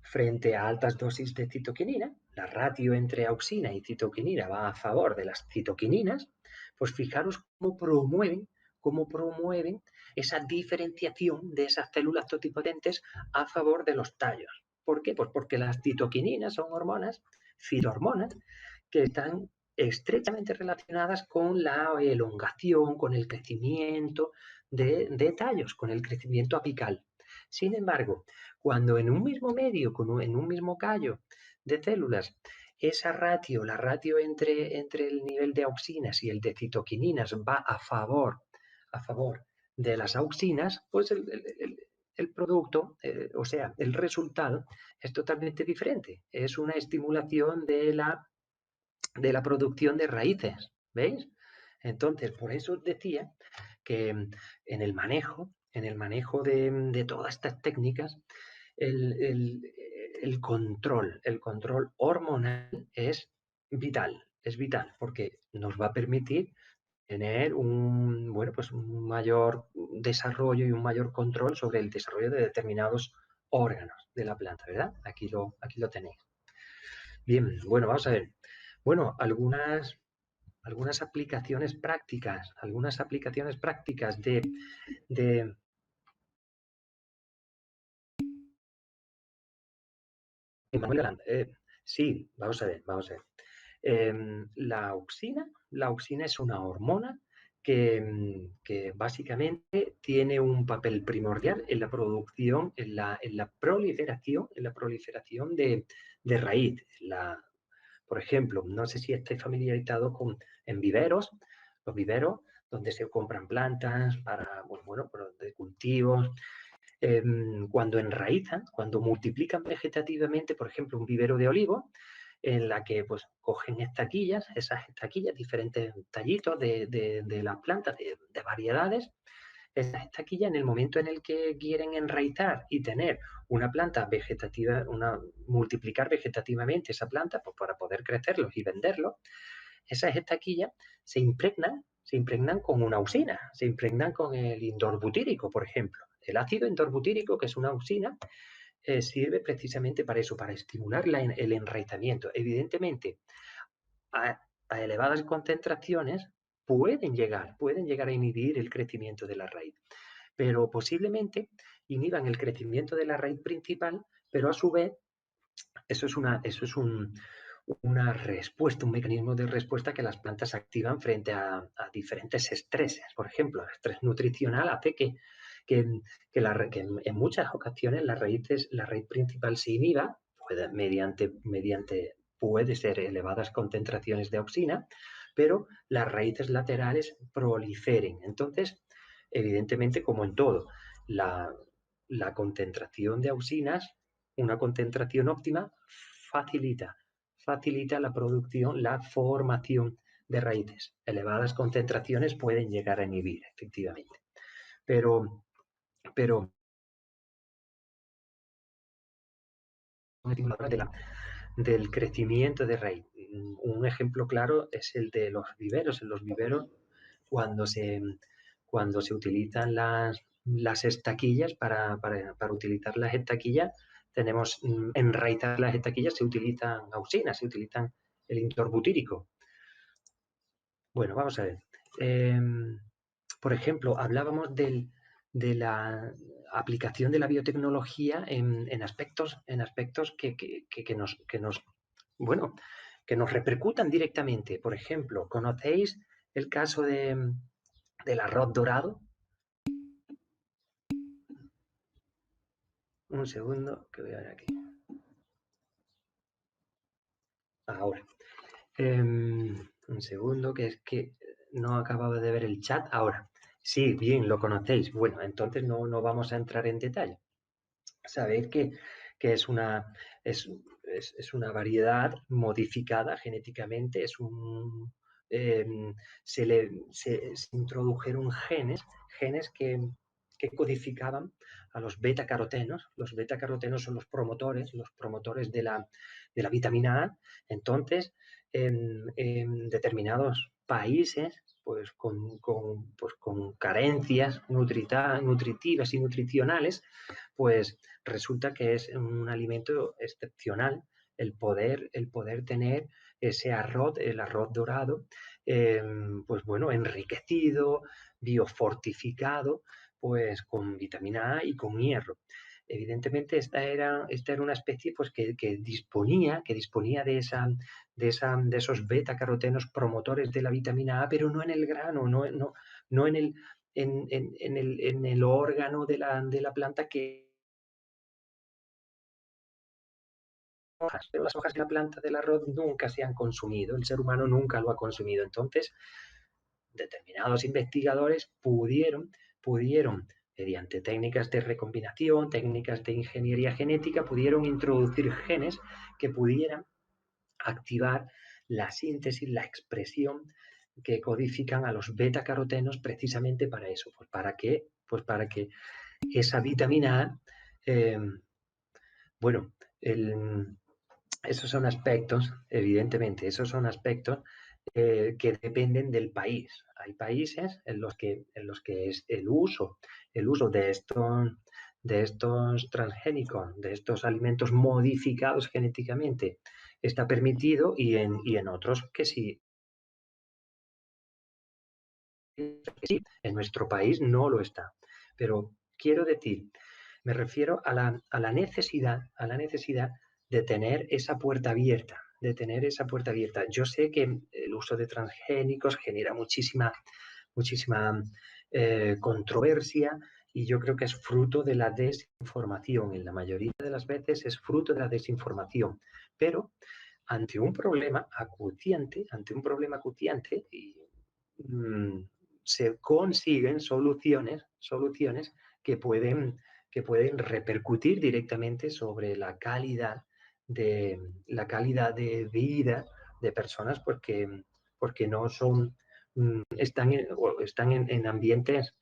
frente a altas dosis de citoquinina, la ratio entre auxina y citoquinina va a favor de las citoquininas, pues fijaros cómo promueven esa diferenciación de esas células totipotentes a favor de los tallos. ¿Por qué? Pues porque las citoquininas son hormonas, fitohormonas, que están estrechamente relacionadas con la elongación, con el crecimiento de tallos, con el crecimiento apical. Sin embargo, cuando en un mismo medio, en un mismo callo de células, esa ratio, la ratio entre el nivel de auxinas y el de citoquininas va a favor de las auxinas, pues el producto, o sea, el resultado es totalmente diferente. Es una estimulación de la producción de raíces, ¿veis? Entonces, por eso os decía que en el manejo de todas estas técnicas, el, el, el control hormonal es vital, porque nos va a permitir tener un, bueno, pues un mayor desarrollo y un mayor control sobre el desarrollo de determinados órganos de la planta, ¿verdad? Aquí lo tenéis. Bien, bueno, vamos a ver. Bueno, algunas aplicaciones prácticas de Manuela, sí, vamos a ver. La auxina es una hormona que básicamente tiene un papel primordial en la producción, en la proliferación de raíz. Por ejemplo, no sé si estáis familiarizados en viveros, los viveros donde se compran plantas para, bueno, de cultivos, cuando enraizan, cuando multiplican vegetativamente, por ejemplo, un vivero de olivo, en la que pues cogen estaquillas, esas estaquillas, diferentes tallitos de las plantas, de variedades, esas estaquillas en el momento en el que quieren enraizar y tener una planta vegetativa, multiplicar vegetativamente esa planta pues, para poder crecerlos y venderlos, esas estaquillas se impregnan con una auxina, se impregnan con el indorbutírico, por ejemplo. El ácido indorbutírico, que es una auxina, sirve precisamente para eso, para estimular el enraizamiento. Evidentemente, a elevadas concentraciones pueden llegar a inhibir el crecimiento de la raíz, pero posiblemente inhiban el crecimiento de la raíz principal, pero a su vez eso es una respuesta, un mecanismo de respuesta que las plantas activan frente a diferentes estreses. Por ejemplo, el estrés nutricional hace que, que en muchas ocasiones la raíz principal se inhiba puede ser elevadas concentraciones de auxina, pero las raíces laterales proliferen. Entonces, evidentemente, como en todo, la, la concentración de auxinas, una concentración óptima, facilita, facilita la producción, la formación de raíces. Elevadas concentraciones pueden llegar a inhibir, efectivamente. Pero, pero de del crecimiento de raíz. Un ejemplo claro es el de los viveros. En los viveros, cuando se, cuando se utilizan las estaquillas, para utilizar las estaquillas, tenemos enraizar las estaquillas, se utilizan auxinas, se utilizan el indorbutírico. Bueno, vamos a ver. Por ejemplo, hablábamos de la aplicación de la biotecnología en aspectos bueno, que nos repercutan directamente. Por ejemplo, ¿conocéis el caso del arroz dorado? Un segundo, que voy a ver aquí. Ahora. Un segundo, que es que no acababa de ver el chat. Ahora. Sí, bien, lo conocéis. Bueno, entonces no vamos a entrar en detalle. Sabéis que es una variedad modificada genéticamente, se introdujeron genes que codificaban a los beta-carotenos. Los beta-carotenos son los promotores de la vitamina A. Entonces, en determinados países, pues con carencias nutritivas y nutricionales, pues resulta que es un alimento excepcional el poder tener el arroz dorado, pues bueno, enriquecido, biofortificado, pues con vitamina A y con hierro. Evidentemente, esta era una especie pues, que disponía de esos beta-carotenos promotores de la vitamina A, pero no en el grano, no en el órgano de la planta pero las hojas de la planta del arroz nunca se han consumido, el ser humano nunca lo ha consumido. Entonces, determinados investigadores pudieron, mediante técnicas de recombinación, técnicas de ingeniería genética, pudieron introducir genes que pudieran activar la síntesis, la expresión que codifican a los beta-carotenos precisamente para eso, pues para que esa vitamina A, bueno, esos son aspectos, evidentemente, esos son aspectos que dependen del país. hay países en los que es el uso de estos transgénicos, de estos alimentos modificados genéticamente, está permitido y en otros que sí. En nuestro país no lo está. Pero quiero decir, me refiero a la necesidad de tener esa puerta abierta, de tener esa puerta abierta. Yo sé que el uso de transgénicos genera muchísima controversia y yo creo que es fruto de la desinformación. En la mayoría de las veces es fruto de la desinformación. Pero ante un problema acuciante, mm, se consiguen soluciones que que pueden repercutir directamente sobre la calidad de vida de personas porque no son, están ambientes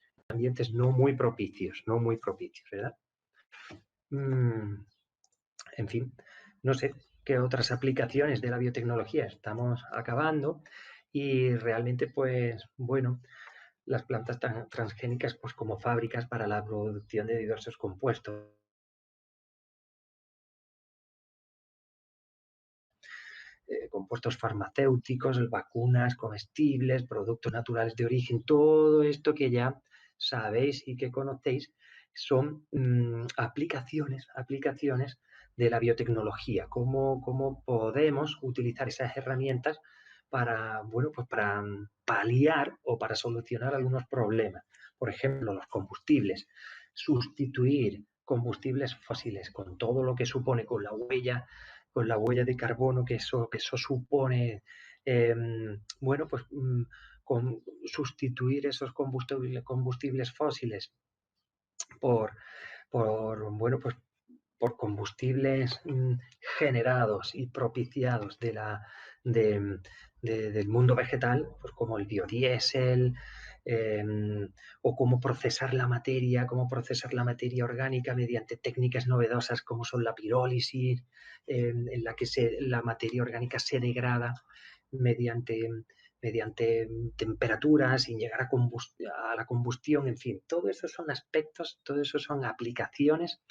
no muy propicios, ¿verdad? Mm, en fin, no sé qué otras aplicaciones de la biotecnología estamos acabando y realmente, pues bueno, las plantas transgénicas pues como fábricas para la producción de diversos compuestos, compuestos farmacéuticos, vacunas, comestibles, productos naturales de origen, todo esto que ya sabéis y que conocéis son aplicaciones de la biotecnología, cómo podemos utilizar esas herramientas para, bueno, pues para paliar o para solucionar algunos problemas. Por ejemplo, los combustibles, sustituir combustibles fósiles con todo lo que supone con la huella de carbono que eso supone, eh, bueno, pues con sustituir esos combustibles fósiles por, bueno, pues por combustibles generados y propiciados de, del mundo vegetal, pues como el biodiesel, eh, o cómo procesar la materia orgánica mediante técnicas novedosas como son la pirólisis, en la que la materia orgánica se degrada mediante, mediante temperaturas sin llegar a la combustión, en fin, todo eso son aspectos, todo eso son aplicaciones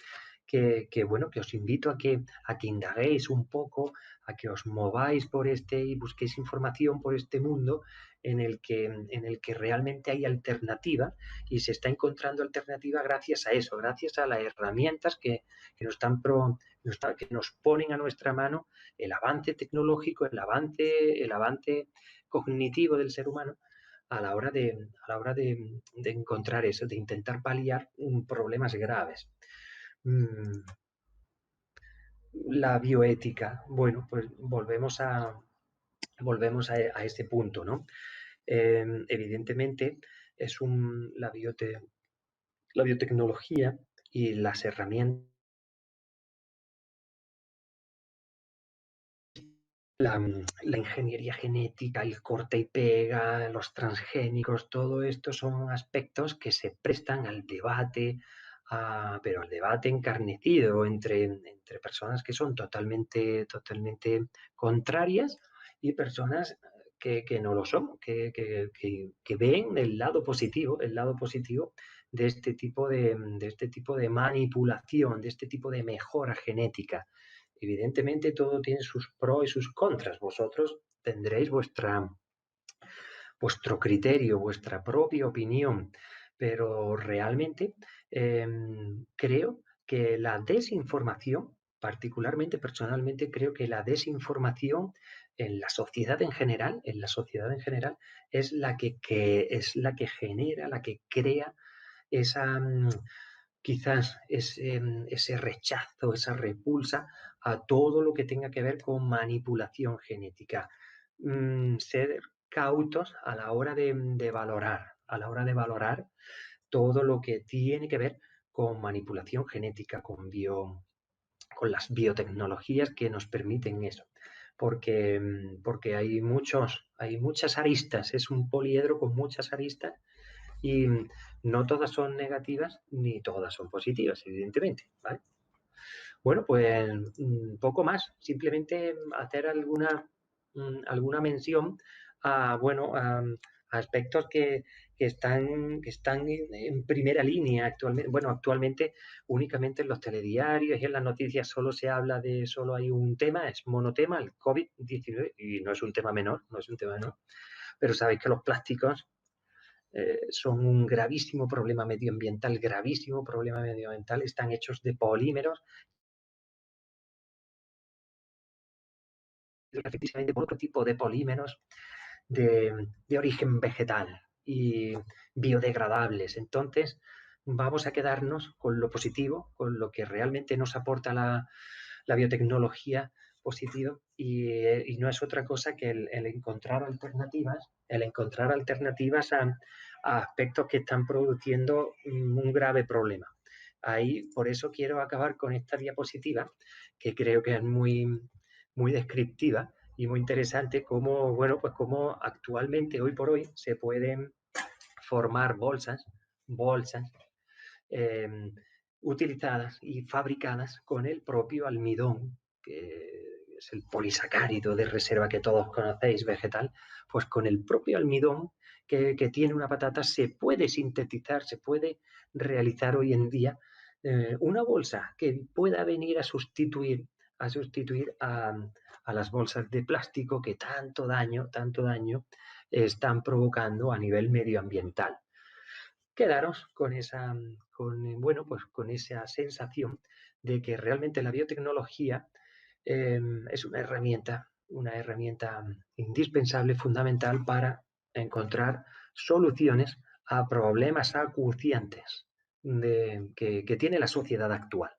bueno, que os invito a que indaguéis un poco, a que os mováis por y busquéis información por este mundo en el que realmente hay alternativa y se está encontrando alternativa gracias a eso, gracias a las herramientas que que nos ponen a nuestra mano el avance tecnológico, el avance cognitivo del ser humano a la hora de encontrar eso, de intentar paliar problemas graves. Mm, la bioética, bueno, pues a ese punto, ¿no? Evidentemente, la biotecnología y las herramientas, la ingeniería genética, el corte y pega, los transgénicos, todo esto son aspectos que se prestan al debate, pero al debate encarnecido entre personas que son totalmente contrarias y personas que no lo son, que ven el lado positivo de este tipo de manipulación, de este tipo de mejora genética. Evidentemente todo tiene sus pros y sus contras. Vosotros tendréis vuestro criterio, vuestra propia opinión, pero realmente creo que la desinformación, particularmente personalmente, creo que la desinformación en la sociedad en general, es la que genera, la que crea esa, quizás ese rechazo, esa repulsa a todo lo que tenga que ver con manipulación genética. Ser cautos a la hora de valorar, a la hora de valorar todo lo que tiene que ver con manipulación genética, con las biotecnologías que nos permiten eso. Porque hay muchas aristas, es un poliedro con muchas aristas y no todas son negativas ni todas son positivas, evidentemente, ¿vale? Bueno, pues poco más, simplemente hacer alguna mención a, bueno, aspectos que están en primera línea actualmente. Bueno, actualmente únicamente en los telediarios y en las noticias solo se habla de, solo hay un tema, es monotema, el COVID-19, y no es un tema menor, no es un tema menor, pero sabéis que los plásticos son un gravísimo problema medioambiental, están hechos de polímeros, efectivamente por otro tipo de polímeros de origen vegetal y biodegradables. Entonces, vamos a quedarnos con lo positivo, con lo que realmente nos aporta la biotecnología positivo y no es otra cosa que el encontrar alternativas a aspectos que están produciendo un grave problema. Ahí, por eso quiero acabar con esta diapositiva, que creo que es muy descriptiva y muy interesante, cómo, bueno, pues cómo actualmente, hoy por hoy, se pueden formar bolsas eh, utilizadas y fabricadas con el propio almidón, que es el polisacárido de reserva que todos conocéis, vegetal, pues con el propio almidón que tiene una patata se puede sintetizar, se puede realizar hoy en día una bolsa que pueda venir a sustituir a las bolsas de plástico que tanto daño están provocando a nivel medioambiental. Quedaros bueno, pues con esa sensación de que realmente la biotecnología es una herramienta indispensable, fundamental para encontrar soluciones a problemas acuciantes que tiene la sociedad actual.